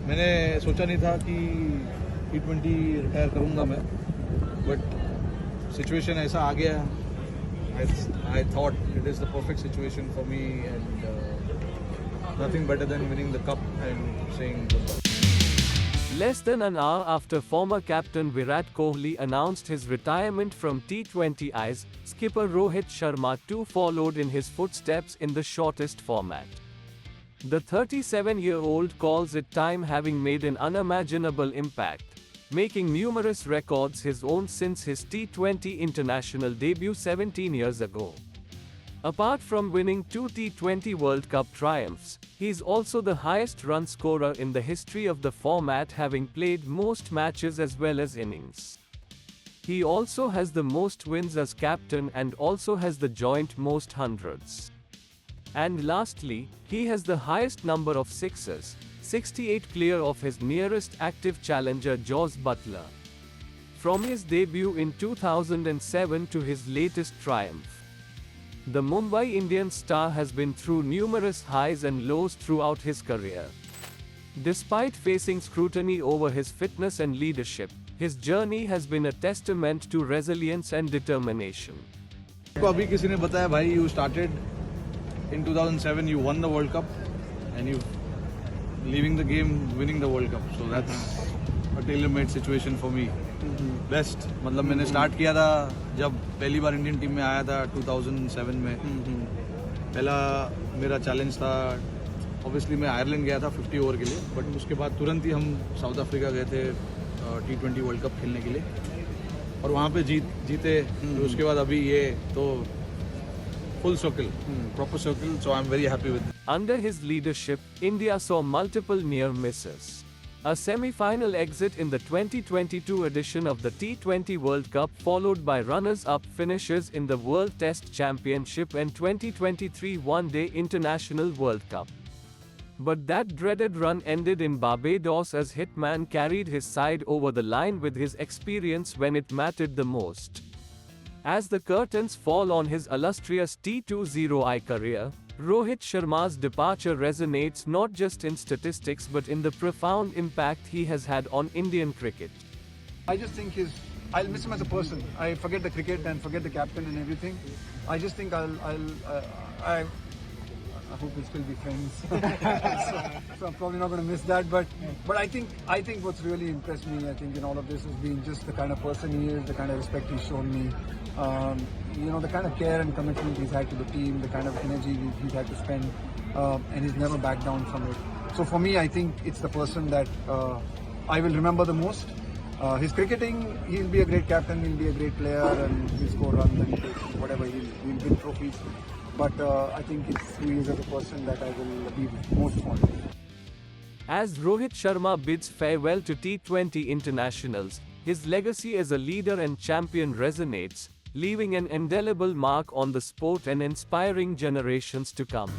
मैंने सोचा नहीं था कि T20 रिटायर करूँगा मैं, बट सिचुएशन ऐसा आ गया. I thought it is the perfect situation for me, and nothing better than winning the cup and saying goodbye. Less than an hour after former captain Virat Kohli announced his retirement from T20Is, skipper Rohit Sharma too followed in his footsteps in the shortest format. The 37-year-old calls it time, having made an unimaginable impact, making numerous records his own since his T20 international debut 17 years ago. Apart from winning 2 T20 World Cup triumphs, he is also the highest run scorer in the history of the format, having played most matches as well as innings. He also has the most wins as captain and also has the joint most hundreds. And lastly, he has the highest number of sixes, 68, clear of his nearest active challenger Jos Buttler. From his debut in 2007 to his latest triumph, the Mumbai Indians star has been through numerous highs and lows throughout his career. Despite facing scrutiny over his fitness and leadership, his journey has been a testament to resilience and determination. को अभी किसी ने बताया भाई, you started in 2007, you won the World Cup, and you leaving the game winning the World Cup. So that's a tailor-made situation for me. Best. मतलब मैंने start किया था जब पहली बार इंडियन टीम में आया था 2007 में. पहला मेरा चैलेंज था, ऑब्वियसली मैं आयरलैंड गया था 50 ओवर के लिए, बट उसके बाद तुरंत ही हम साउथ अफ्रीका गए थे T20 वर्ल्ड कप खेलने के लिए, और वहाँ पे जीते. तो उसके बाद अभी ये तो full circle, proper circle, so I'm very happy with it. Under his leadership, India saw multiple near misses. A semi-final exit in the 2022 edition of the T20 World Cup, followed by runners-up finishes in the World Test Championship and 2023 One-Day International World Cup. But that dreaded run ended in Barbados as Hitman carried his side over the line with his experience when it mattered the most. As the curtains fall on his illustrious T20I career, Rohit Sharma's departure resonates not just in statistics but in the profound impact he has had on Indian cricket. I just think I'll miss him as a person. I forget the cricket and forget the captain and everything. I just think I hope we'll still be friends. so I'm probably not going to miss that. But I think what's really impressed me, I think in all of this, has been just the kind of person he is, the kind of respect he's shown me. The kind of care and commitment he's had to the team, the kind of energy he's had to spend, and he's never backed down from it. So for me, I think it's the person that I will remember the most. His cricketing, he'll be a great captain, he'll be a great player, and he'll score runs and whatever, he'll win trophies. But I think it's who he is as a person that I will be most fond of. As Rohit Sharma bids farewell to T20 internationals, his legacy as a leader and champion resonates, leaving an indelible mark on the sport and inspiring generations to come.